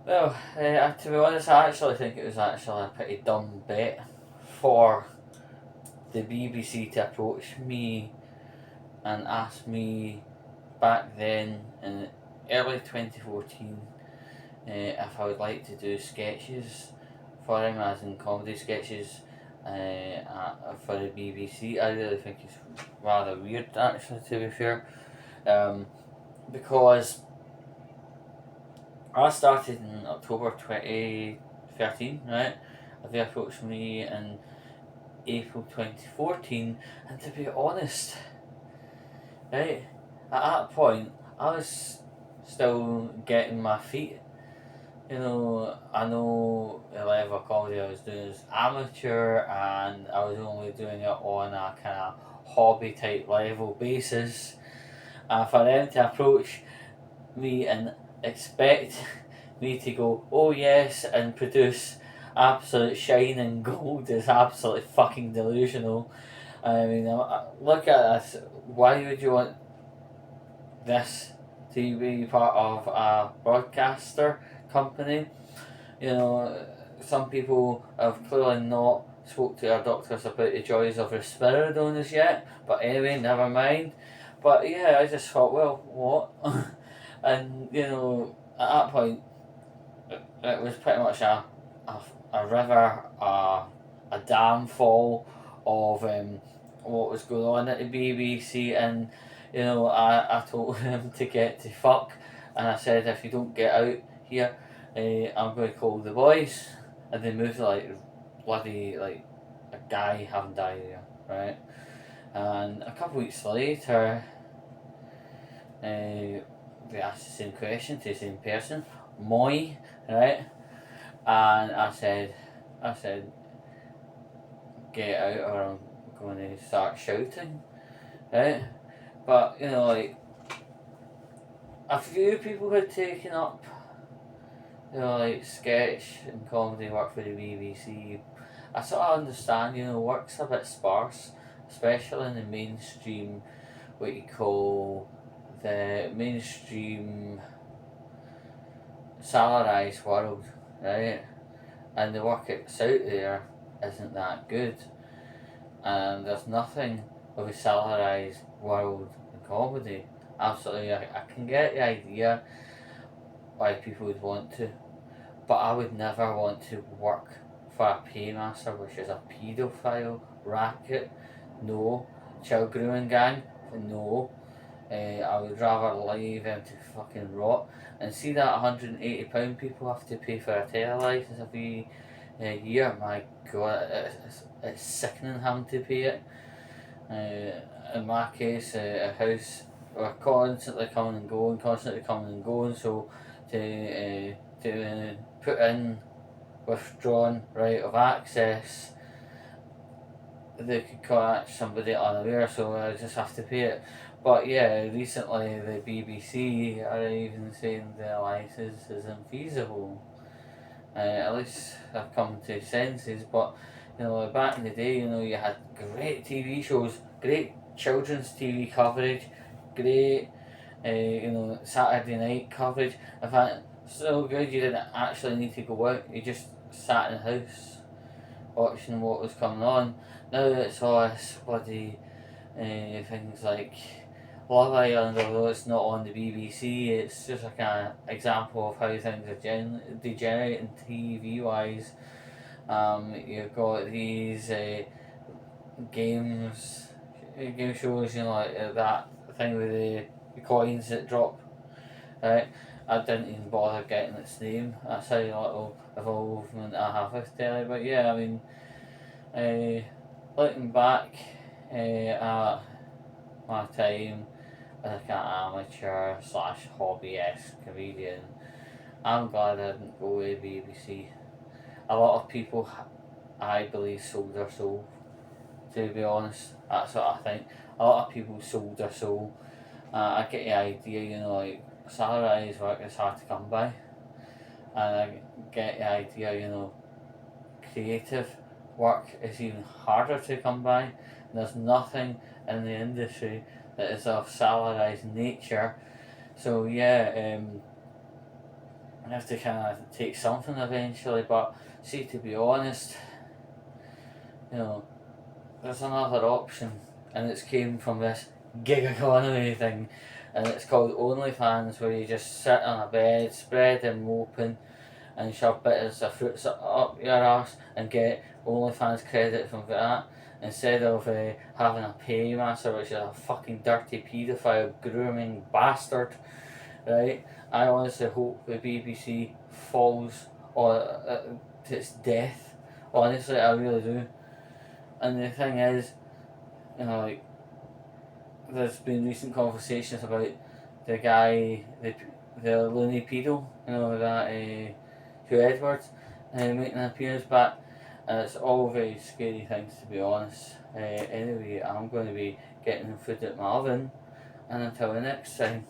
Well, to be honest, I actually think it was actually a pretty dumb bet for the BBC to approach me and ask me back then in early 2014 if I would like to do sketches for him, as in comedy sketches for the BBC. I really think it's rather weird, actually, to be fair, um, because I started in October 2013, right? They approached me in April 2014, and to be honest, right, at that point, I was still getting my feet. I know the level of comedy I was doing is amateur, and I was only doing it on a kind of hobby type level basis. And for them to approach me and expect me to go, oh yes, and produce absolute shining gold is absolutely fucking delusional. I mean, look at this. Why would you want this to be part of a broadcaster company? Some people have clearly not spoke to their doctors about the joys of risperidone yet, but anyway, never mind. But yeah, I just thought, well, what? And at that point, it was pretty much a, a river, a downfall of what was going on at the BBC, and I told him to get to fuck, and I said, if you don't get out here, I'm going to call the boys, and they moved like bloody like a guy having diarrhea, right? And a couple of weeks later, they asked the same question to the same person, Moy, right? And I said, get out or I'm going to start shouting, right? But like a few people had taken up, like sketch and comedy work for the BBC. I sort of understand, work's a bit sparse, especially in the mainstream, what you call the mainstream salarised world, right? And the work that's out there isn't that good. And there's nothing of a salarised world in comedy. Absolutely, I can get the idea why people would want to, but I would never want to work for a paymaster, which is a paedophile racket. No. Child grooming gang. No. I would rather leave them to fucking rot. And see that £180 people have to pay for a telelicence every year. My God, it's sickening having to pay it. In my case, a house we're constantly coming and going. So to put in withdrawn right of access, they could catch somebody unaware, so I just have to pay it. But yeah, recently the BBC are even saying the alliance is infeasible. At least I've come to senses, but back in the day, you had great TV shows, great children's TV coverage, great, Saturday night coverage. In fact, so good you didn't actually need to go out, you just sat in the house watching what was coming on. Now it's all this bloody things like Love Island, although it's not on the BBC, it's just a kind of example of how things are degenerating TV wise. You've got these games, game shows, like that thing with the coins that drop. Right, I didn't even bother getting its name. That's how little involvement I have with telly. But yeah, I mean, looking back at my time as like an amateur slash hobbyist comedian, I'm glad I didn't go with BBC. A lot of people, I believe, sold their soul. To be honest, that's what I think. A lot of people sold their soul. I get the idea, like salarised work is hard to come by, and I get the idea, creative work is even harder to come by. And there's nothing in the industry that is of salarised nature. So yeah, I have to kind of take something eventually. But see, to be honest, you know, there's another option, and it's came from this gig economy thing, and it's called OnlyFans, where you just sit on a bed, spread them open, and shove bits of fruits up your arse and get OnlyFans credit from that. Instead of having a paymaster, which is a fucking dirty paedophile grooming bastard, right? I honestly hope the BBC falls to its death. Honestly, I really do. And the thing is, you know, like, there's been recent conversations about the guy, the loony pedo, you know, that Hugh Edwards, making an appearance back. And it's all very scary things, to be honest. Anyway, I'm going to be getting food at my oven, and until the next time.